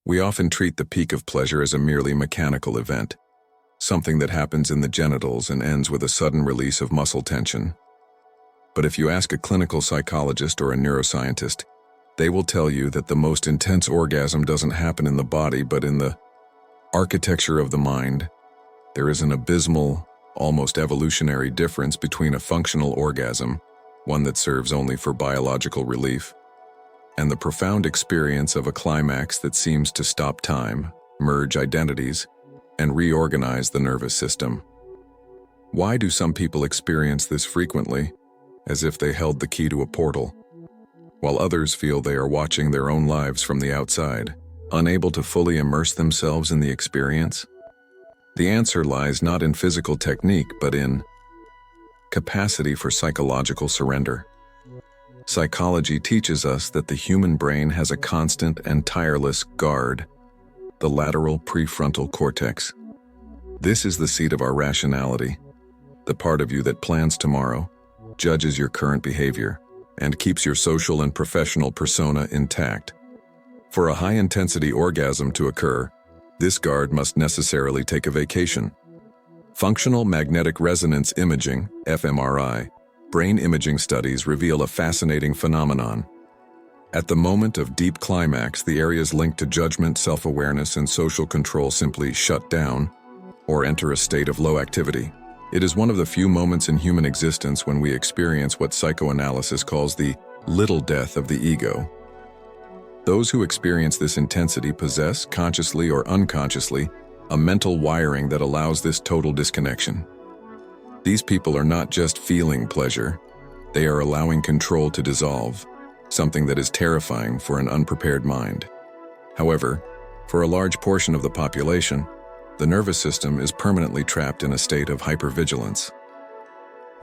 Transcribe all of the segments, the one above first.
We often treat the peak of pleasure as a merely mechanical event, something that happens in the genitals and ends with a sudden release of muscle tension. But if you ask a clinical psychologist or a neuroscientist, they will tell you that the most intense orgasm doesn't happen in the body but in the architecture of the mind. There is an abysmal, almost evolutionary difference between a functional orgasm, one that serves only for biological relief, and the profound experience of a climax that seems to stop time, merge identities, and reorganize the nervous system. Why do some people experience this frequently, as if they held the key to a portal, while others feel they are watching their own lives from the outside, unable to fully immerse themselves in the experience? The answer lies not in physical technique, but in capacity for psychological surrender. Psychology teaches us that the human brain has a constant and tireless guard, the lateral prefrontal cortex. This is the seat of our rationality, the part of you that plans tomorrow, judges your current behavior, and keeps your social and professional persona intact. For a high-intensity orgasm to occur, this guard must necessarily take a vacation. Functional magnetic resonance imaging, fMRI, brain imaging studies reveal a fascinating phenomenon. At the moment of deep climax, the areas linked to judgment, self-awareness, and social control simply shut down or enter a state of low activity. It is one of the few moments in human existence when we experience what psychoanalysis calls the little death of the ego. Those who experience this intensity possess, consciously or unconsciously, a mental wiring that allows this total disconnection. These people are not just feeling pleasure, they are allowing control to dissolve, something that is terrifying for an unprepared mind. However, for a large portion of the population, the nervous system is permanently trapped in a state of hypervigilance.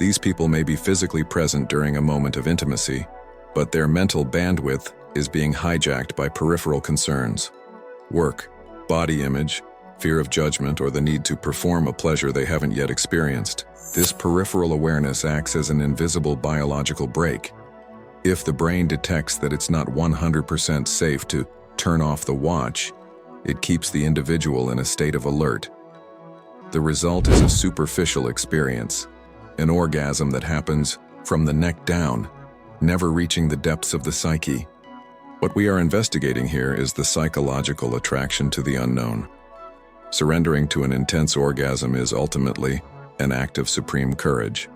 These people may be physically present during a moment of intimacy, but their mental bandwidth is being hijacked by peripheral concerns: work, body image, fear of judgment, or the need to perform a pleasure they haven't yet experienced. This peripheral awareness acts as an invisible biological brake. If the brain detects that it's not 100% safe to turn off the watch, it keeps the individual in a state of alert. The result is a superficial experience, an orgasm that happens from the neck down, never reaching the depths of the psyche. What we are investigating here is the psychological attraction to the unknown. Surrendering to an intense orgasm is ultimately an act of supreme courage.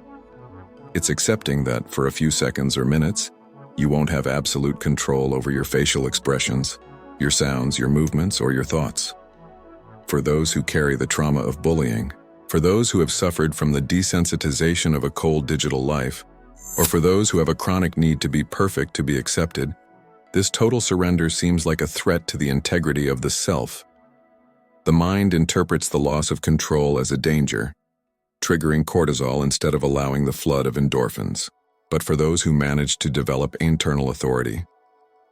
It's accepting that for a few seconds or minutes, you won't have absolute control over your facial expressions, your sounds, your movements, or your thoughts. For those who carry the trauma of bullying, for those who have suffered from the desensitization of a cold digital life, or for those who have a chronic need to be perfect to be accepted, this total surrender seems like a threat to the integrity of the self. The mind interprets the loss of control as a danger, triggering cortisol instead of allowing the flood of endorphins. But for those who manage to develop internal authority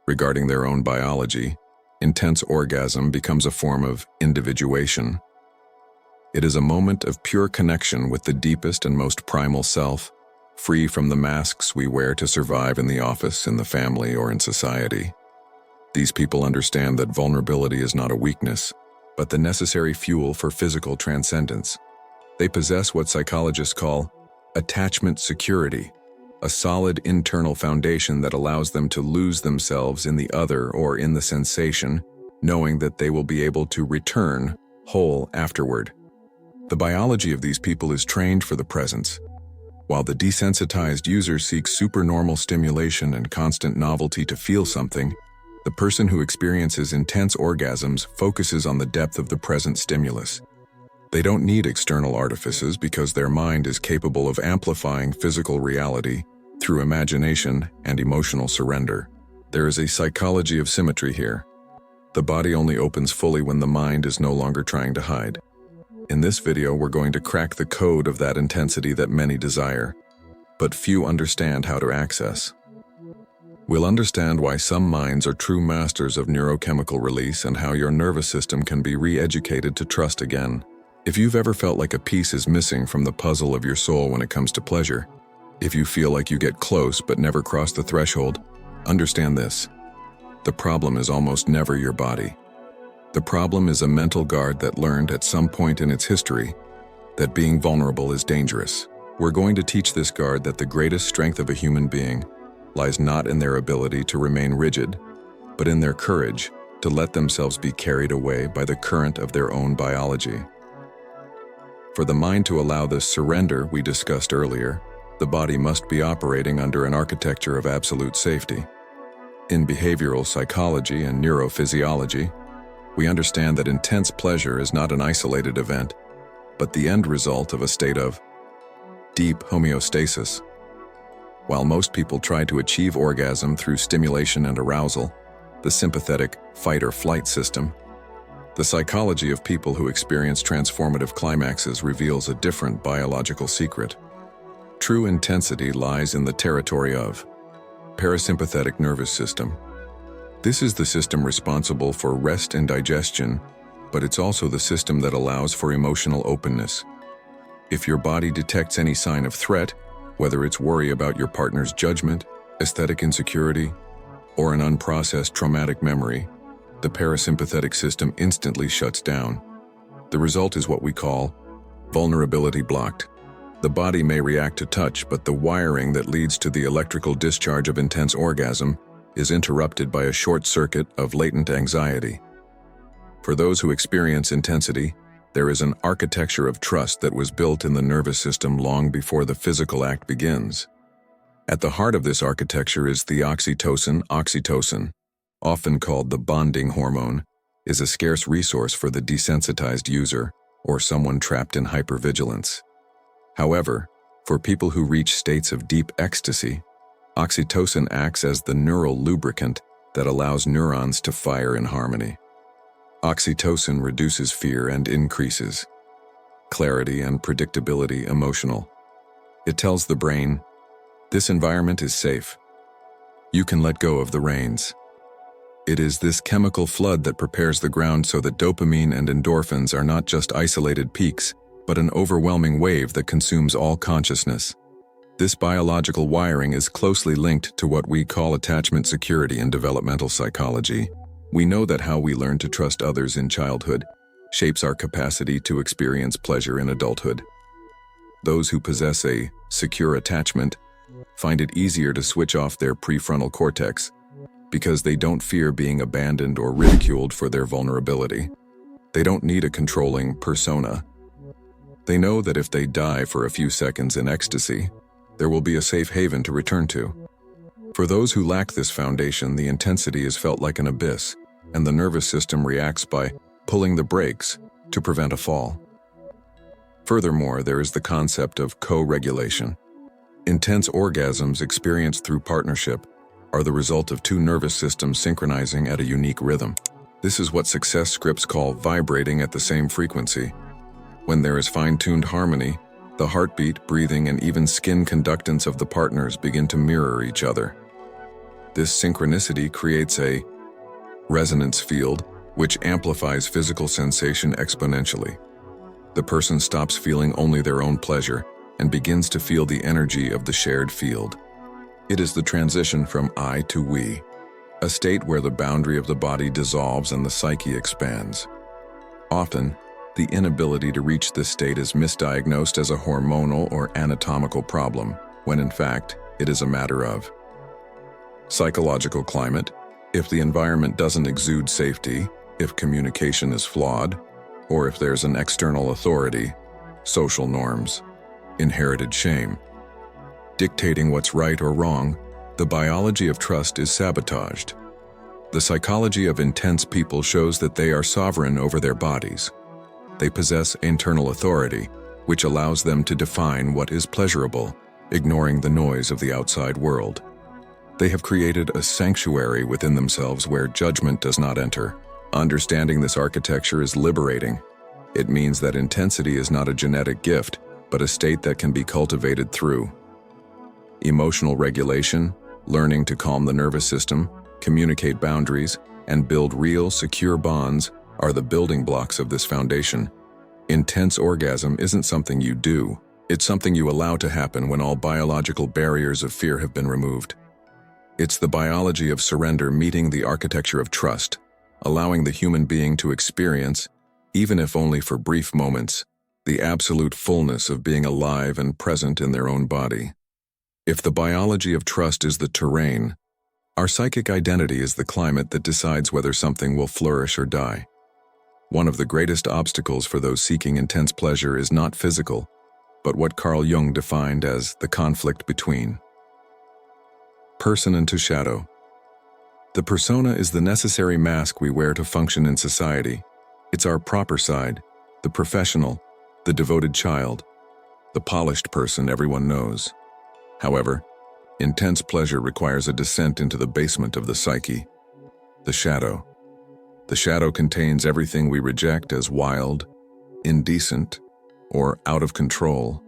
regarding their own biology, intense orgasm becomes a form of individuation. It is a moment of pure connection with the deepest and most primal self, free from the masks we wear to survive in the office, in the family, or in society. These people understand that vulnerability is not a weakness, but the necessary fuel for physical transcendence. They possess what psychologists call attachment security, a solid internal foundation that allows them to lose themselves in the other or in the sensation, knowing that they will be able to return whole afterward. The biology of these people is trained for the presence. While the desensitized user seeks supernormal stimulation and constant novelty to feel something, the person who experiences intense orgasms focuses on the depth of the present stimulus. They don't need external artifices because their mind is capable of amplifying physical reality through imagination and emotional surrender. There is a psychology of symmetry here. The body only opens fully when the mind is no longer trying to hide. In this video, we're going to crack the code of that intensity that many desire, but few understand how to access. We'll understand why some minds are true masters of neurochemical release and how your nervous system can be re-educated to trust again. If you've ever felt like a piece is missing from the puzzle of your soul when it comes to pleasure, if you feel like you get close but never cross the threshold, understand this. The problem is almost never your body. The problem is a mental guard that learned at some point in its history that being vulnerable is dangerous. We're going to teach this guard that the greatest strength of a human being lies not in their ability to remain rigid, but in their courage to let themselves be carried away by the current of their own biology. For the mind to allow this surrender we discussed earlier, the body must be operating under an architecture of absolute safety. In behavioral psychology and neurophysiology, we understand that intense pleasure is not an isolated event, but the end result of a state of deep homeostasis. While most people try to achieve orgasm through stimulation and arousal, the sympathetic fight-or-flight system, the psychology of people who experience transformative climaxes reveals a different biological secret. True intensity lies in the territory of parasympathetic nervous system. This is the system responsible for rest and digestion, but it's also the system that allows for emotional openness. If your body detects any sign of threat, whether it's worry about your partner's judgment, aesthetic insecurity, or an unprocessed traumatic memory, the parasympathetic system instantly shuts down. The result is what we call vulnerability blocked. The body may react to touch, but the wiring that leads to the electrical discharge of intense orgasm is interrupted by a short circuit of latent anxiety. For those who experience intensity, there is an architecture of trust that was built in the nervous system long before the physical act begins. At the heart of this architecture is the oxytocin. Oxytocin, often called the bonding hormone, is a scarce resource for the desensitized user or someone trapped in hypervigilance. However, for people who reach states of deep ecstasy, oxytocin acts as the neural lubricant that allows neurons to fire in harmony. Oxytocin reduces fear and increases clarity and predictability emotional. It tells the brain, this environment is safe. You can let go of the reins. It is this chemical flood that prepares the ground so that dopamine and endorphins are not just isolated peaks, but an overwhelming wave that consumes all consciousness. This biological wiring is closely linked to what we call attachment security in developmental psychology. We know that how we learn to trust others in childhood shapes our capacity to experience pleasure in adulthood. Those who possess a secure attachment find it easier to switch off their prefrontal cortex because they don't fear being abandoned or ridiculed for their vulnerability. They don't need a controlling persona. They know that if they die for a few seconds in ecstasy, there will be a safe haven to return to. For those who lack this foundation, the intensity is felt like an abyss, and the nervous system reacts by pulling the brakes to prevent a fall. Furthermore, there is the concept of co-regulation. Intense orgasms experienced through partnership are the result of two nervous systems synchronizing at a unique rhythm. This is what success scripts call vibrating at the same frequency. When there is fine-tuned harmony, the heartbeat, breathing, and even skin conductance of the partners begin to mirror each other. This synchronicity creates a resonance field, which amplifies physical sensation exponentially. The person stops feeling only their own pleasure and begins to feel the energy of the shared field. It is the transition from I to we, a state where the boundary of the body dissolves and the psyche expands. Often, the inability to reach this state is misdiagnosed as a hormonal or anatomical problem, when in fact, it is a matter of psychological climate, if the environment doesn't exude safety, if communication is flawed, or if there's an external authority, social norms, inherited shame. Dictating what's right or wrong, the biology of trust is sabotaged. The psychology of intense people shows that they are sovereign over their bodies. They possess internal authority, which allows them to define what is pleasurable, ignoring the noise of the outside world. They have created a sanctuary within themselves where judgment does not enter. Understanding this architecture is liberating. It means that intensity is not a genetic gift, but a state that can be cultivated through emotional regulation, learning to calm the nervous system, communicate boundaries, and build real, secure bonds are the building blocks of this foundation. Intense orgasm isn't something you do, it's something you allow to happen when all biological barriers of fear have been removed. It's the biology of surrender meeting the architecture of trust, allowing the human being to experience, even if only for brief moments, the absolute fullness of being alive and present in their own body. If the biology of trust is the terrain, our psychic identity is the climate that decides whether something will flourish or die. One of the greatest obstacles for those seeking intense pleasure is not physical, but what Carl Jung defined as the conflict between person and to shadow. The persona is the necessary mask we wear to function in society. It's our proper side, the professional, the devoted child, the polished person everyone knows. However, intense pleasure requires a descent into the basement of the psyche, the shadow. The shadow contains everything we reject as wild, indecent, or out of control.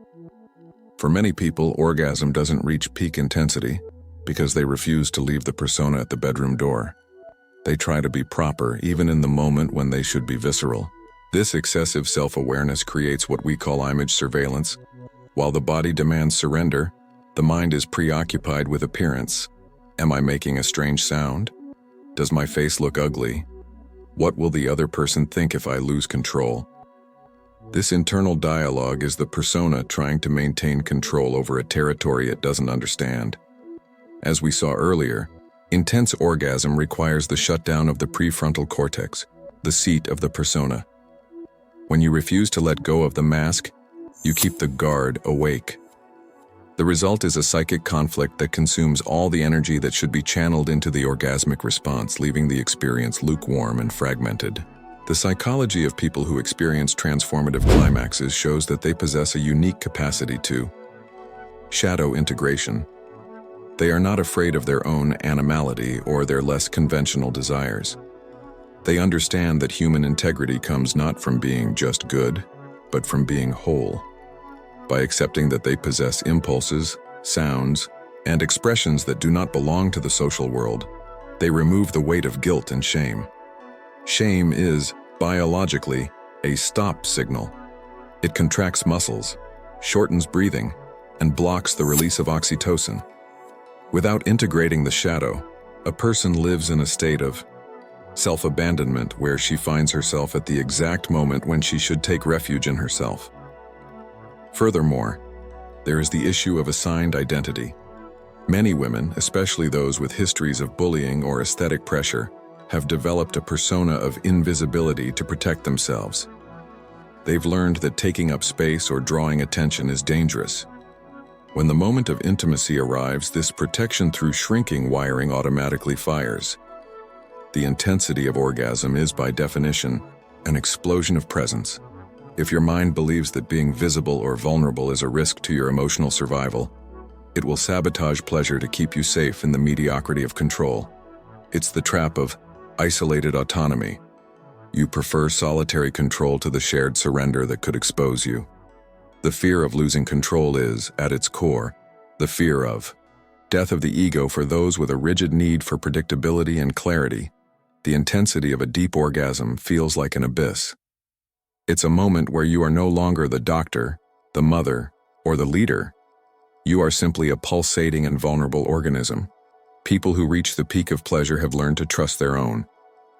For many people, orgasm doesn't reach peak intensity because they refuse to leave the persona at the bedroom door. They try to be proper even in the moment when they should be visceral. This excessive self-awareness creates what we call image surveillance. While the body demands surrender, the mind is preoccupied with appearance. Am I making a strange sound? Does my face look ugly? What will the other person think if I lose control? This internal dialogue is the persona trying to maintain control over a territory it doesn't understand. As we saw earlier, intense orgasm requires the shutdown of the prefrontal cortex, the seat of the persona. When you refuse to let go of the mask, you keep the guard awake. The result is a psychic conflict that consumes all the energy that should be channeled into the orgasmic response, leaving the experience lukewarm and fragmented. The psychology of people who experience transformative climaxes shows that they possess a unique capacity to shadow integration. They are not afraid of their own animality or their less conventional desires. They understand that human integrity comes not from being just good, but from being whole. By accepting that they possess impulses, sounds, and expressions that do not belong to the social world, they remove the weight of guilt and shame. Shame is, biologically, a stop signal. It contracts muscles, shortens breathing, and blocks the release of oxytocin. Without integrating the shadow, a person lives in a state of self-abandonment where she finds herself at the exact moment when she should take refuge in herself. Furthermore, there is the issue of assigned identity. Many women, especially those with histories of bullying or aesthetic pressure, have developed a persona of invisibility to protect themselves. They've learned that taking up space or drawing attention is dangerous. When the moment of intimacy arrives, this protection through shrinking wiring automatically fires. The intensity of orgasm is, by definition, an explosion of presence. If your mind believes that being visible or vulnerable is a risk to your emotional survival, it will sabotage pleasure to keep you safe in the mediocrity of control. It's the trap of isolated autonomy. You prefer solitary control to the shared surrender that could expose you. The fear of losing control is, at its core, the fear of death of the ego for those with a rigid need for predictability and clarity. The intensity of a deep orgasm feels like an abyss. It's a moment where you are no longer the doctor, the mother, or the leader. You are simply a pulsating and vulnerable organism. People who reach the peak of pleasure have learned to trust their own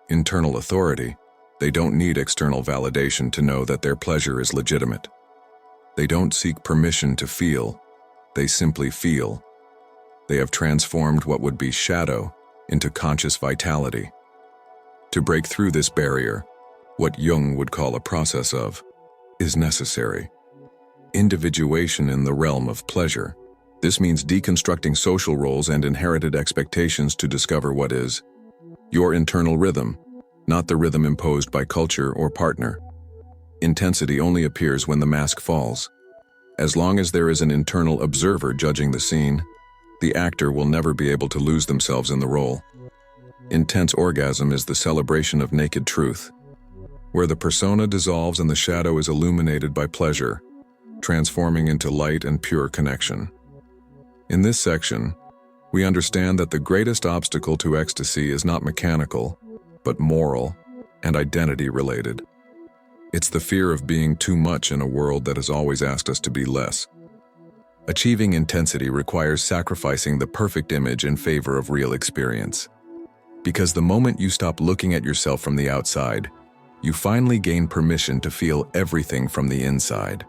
internal authority. They don't need external validation to know that their pleasure is legitimate. They don't seek permission to feel. They simply feel. They have transformed what would be shadow into conscious vitality. To break through this barrier, what Jung would call a process of, is necessary. Individuation in the realm of pleasure. This means deconstructing social roles and inherited expectations to discover what is your internal rhythm, not the rhythm imposed by culture or partner. Intensity only appears when the mask falls. As long as there is an internal observer judging the scene, the actor will never be able to lose themselves in the role. Intense orgasm is the celebration of naked truth, where the persona dissolves and the shadow is illuminated by pleasure, transforming into light and pure connection. In this section, we understand that the greatest obstacle to ecstasy is not mechanical, but moral and identity-related. It's the fear of being too much in a world that has always asked us to be less. Achieving intensity requires sacrificing the perfect image in favor of real experience. Because the moment you stop looking at yourself from the outside, you finally gain permission to feel everything from the inside.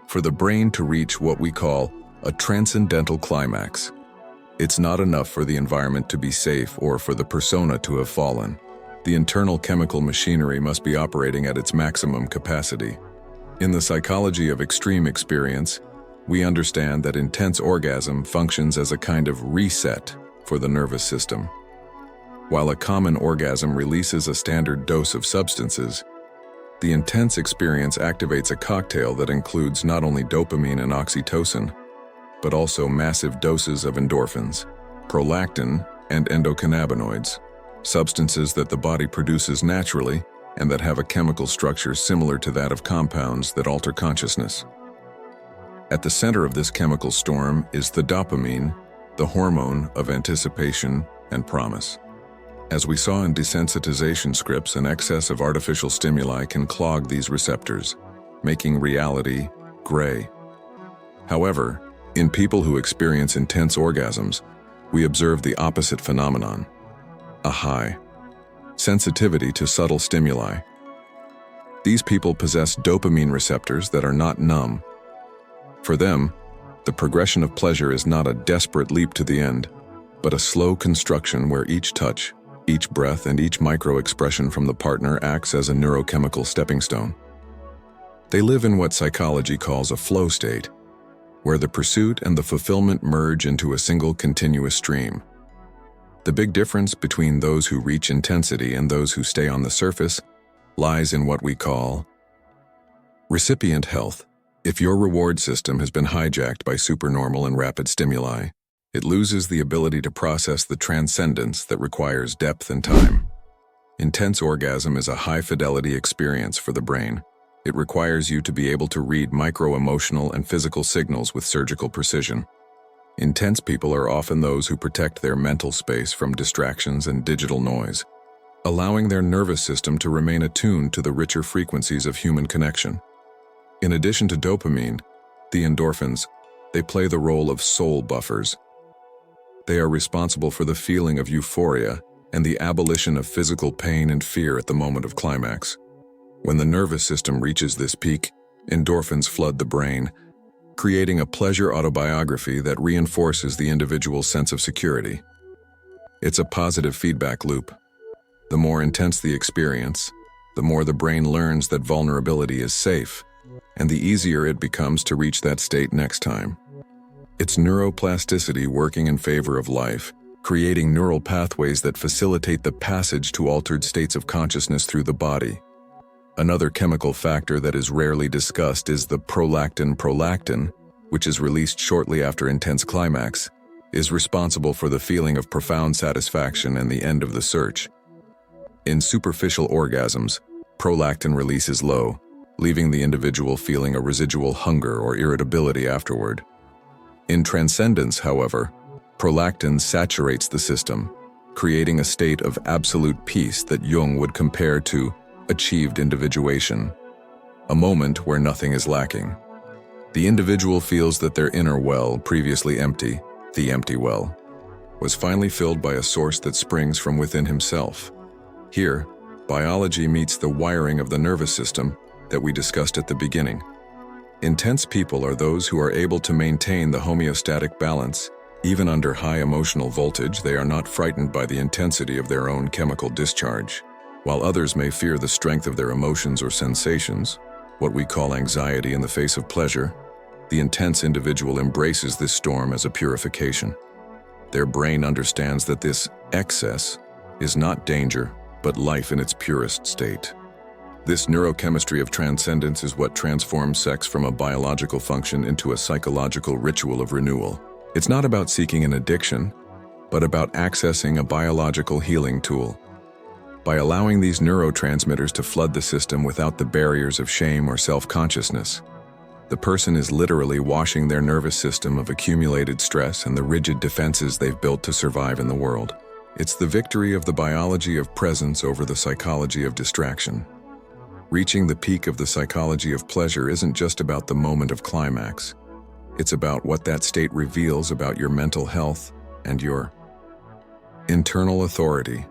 For the brain to reach what we call a transcendental climax, it's not enough for the environment to be safe or for the persona to have fallen. The internal chemical machinery must be operating at its maximum capacity. In the psychology of extreme experience, we understand that intense orgasm functions as a kind of reset for the nervous system. While a common orgasm releases a standard dose of substances, the intense experience activates a cocktail that includes not only dopamine and oxytocin, but also massive doses of endorphins, prolactin, and endocannabinoids, substances that the body produces naturally and that have a chemical structure similar to that of compounds that alter consciousness. At the center of this chemical storm is the dopamine, the hormone of anticipation and promise. As we saw in desensitization scripts, an excess of artificial stimuli can clog these receptors, making reality gray. However, in people who experience intense orgasms, we observe the opposite phenomenon: a high sensitivity to subtle stimuli. These people possess dopamine receptors that are not numb. For them, the progression of pleasure is not a desperate leap to the end, but a slow construction where each touch, each breath, and each micro-expression from the partner acts as a neurochemical stepping stone. They live in what psychology calls a flow state, where the pursuit and the fulfillment merge into a single continuous stream. The big difference between those who reach intensity and those who stay on the surface lies in what we call recipient health. If your reward system has been hijacked by supernormal and rapid stimuli, it loses the ability to process the transcendence that requires depth and time. Intense orgasm is a high-fidelity experience for the brain. It requires you to be able to read micro-emotional and physical signals with surgical precision. Intense people are often those who protect their mental space from distractions and digital noise, allowing their nervous system to remain attuned to the richer frequencies of human connection. In addition to dopamine, the endorphins, they play the role of soul buffers. They are responsible for the feeling of euphoria and the abolition of physical pain and fear at the moment of climax. When the nervous system reaches this peak, endorphins flood the brain, creating a pleasure autobiography that reinforces the individual's sense of security. It's a positive feedback loop. The more intense the experience, the more the brain learns that vulnerability is safe, and the easier it becomes to reach that state next time. It's neuroplasticity working in favor of life, creating neural pathways that facilitate the passage to altered states of consciousness through the body. Another chemical factor that is rarely discussed is the prolactin, which is released shortly after intense climax, is responsible for the feeling of profound satisfaction and the end of the search. In superficial orgasms, prolactin release is low, leaving the individual feeling a residual hunger or irritability afterward. In transcendence, however, prolactin saturates the system, creating a state of absolute peace that Jung would compare to achieved individuation, a moment where nothing is lacking. The individual feels that their inner well, previously empty, the empty well, was finally filled by a source that springs from within himself. Here, biology meets the wiring of the nervous system that we discussed at the beginning. Intense people are those who are able to maintain the homeostatic balance. Even under high emotional voltage, they are not frightened by the intensity of their own chemical discharge. While others may fear the strength of their emotions or sensations, what we call anxiety in the face of pleasure, the intense individual embraces this storm as a purification. Their brain understands that this excess is not danger, but life in its purest state. This neurochemistry of transcendence is what transforms sex from a biological function into a psychological ritual of renewal. It's not about seeking an addiction, but about accessing a biological healing tool. By allowing these neurotransmitters to flood the system without the barriers of shame or self-consciousness, the person is literally washing their nervous system of accumulated stress and the rigid defenses they've built to survive in the world. It's the victory of the biology of presence over the psychology of distraction. Reaching the peak of the psychology of pleasure isn't just about the moment of climax. It's about what that state reveals about your mental health and your internal authority.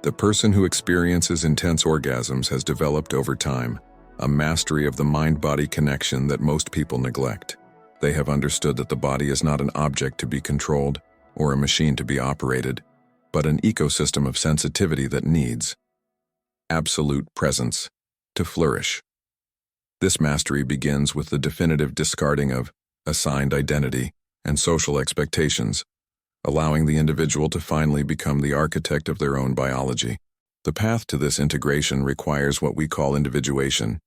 The person who experiences intense orgasms has developed over time a mastery of the mind-body connection that most people neglect. They have understood that the body is not an object to be controlled or a machine to be operated, but an ecosystem of sensitivity that needs absolute presence to flourish. This mastery begins with the definitive discarding of assigned identity and social expectations, allowing the individual to finally become the architect of their own biology. The path to this integration requires what we call individuation.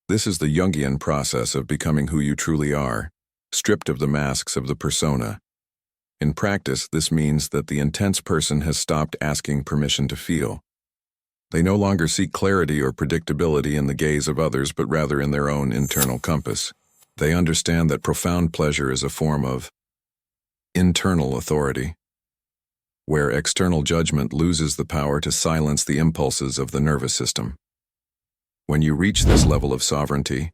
This is the Jungian process of becoming who you truly are, stripped of the masks of the persona. In practice, this means that the intense person has stopped asking permission to feel. They no longer seek clarity or predictability in the gaze of others, but rather in their own internal compass. They understand that profound pleasure is a form of internal authority, where external judgment loses the power to silence the impulses of the nervous system. When you reach this level of sovereignty,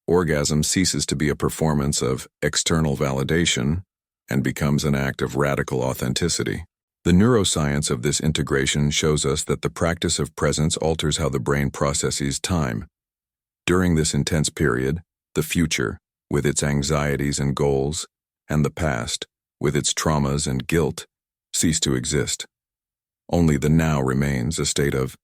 orgasm ceases to be a performance of external validation and becomes an act of radical authenticity. The neuroscience of this integration shows us that the practice of presence alters how the brain processes time. During this intense period, the future, with its anxieties and goals, and the past, with its traumas and guilt, cease to exist. Only the now remains, a state of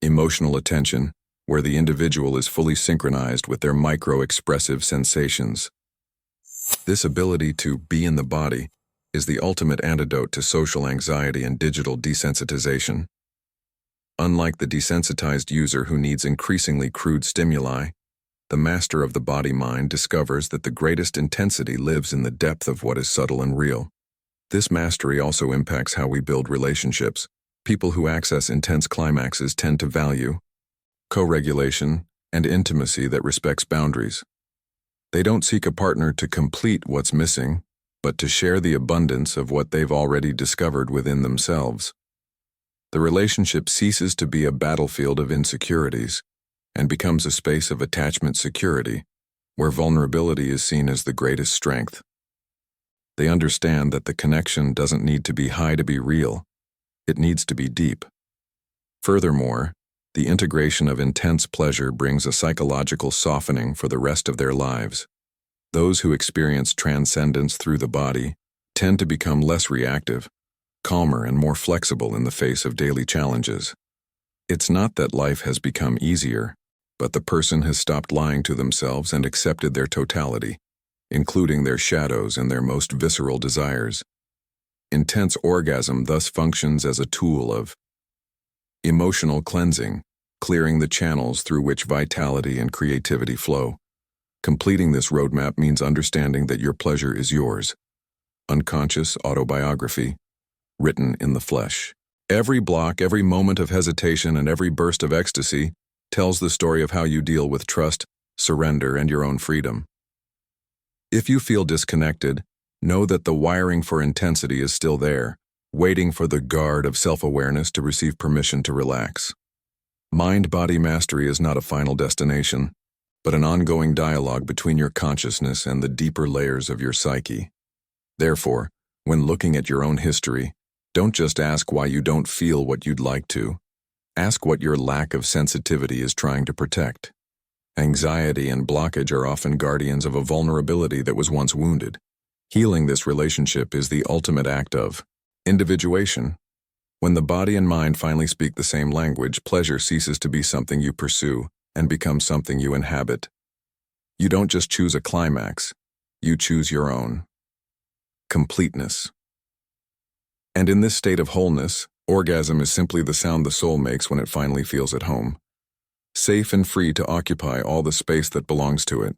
emotional attention, where the individual is fully synchronized with their micro-expressive sensations. This ability to be in the body is the ultimate antidote to social anxiety and digital desensitization. Unlike the desensitized user who needs increasingly crude stimuli, the master of the body-mind discovers that the greatest intensity lives in the depth of what is subtle and real. This mastery also impacts how we build relationships. People who access intense climaxes tend to value co-regulation and intimacy that respects boundaries. They don't seek a partner to complete what's missing, but to share the abundance of what they've already discovered within themselves. The relationship ceases to be a battlefield of insecurities and becomes a space of attachment security, where vulnerability is seen as the greatest strength. They understand that the connection doesn't need to be high to be real, it needs to be deep. Furthermore, the integration of intense pleasure brings a psychological softening for the rest of their lives. Those who experience transcendence through the body tend to become less reactive, calmer, and more flexible in the face of daily challenges. It's not that life has become easier, but the person has stopped lying to themselves and accepted their totality, including their shadows and their most visceral desires. Intense orgasm thus functions as a tool of emotional cleansing, clearing the channels through which vitality and creativity flow. Completing this roadmap means understanding that your pleasure is yours. Unconscious autobiography, written in the flesh. Every block, every moment of hesitation, and every burst of ecstasy tells the story of how you deal with trust, surrender, and your own freedom. If you feel disconnected, know that the wiring for intensity is still there, waiting for the guard of self-awareness to receive permission to relax. Mind-body mastery is not a final destination, but an ongoing dialogue between your consciousness and the deeper layers of your psyche. Therefore, when looking at your own history, don't just ask why you don't feel what you'd like to. Ask what your lack of sensitivity is trying to protect. Anxiety and blockage are often guardians of a vulnerability that was once wounded. Healing this relationship is the ultimate act of individuation. When the body and mind finally speak the same language, pleasure ceases to be something you pursue and becomes something you inhabit. You don't just choose a climax, you choose your own completeness. And in this state of wholeness, orgasm is simply the sound the soul makes when it finally feels at home, safe and free to occupy all the space that belongs to it.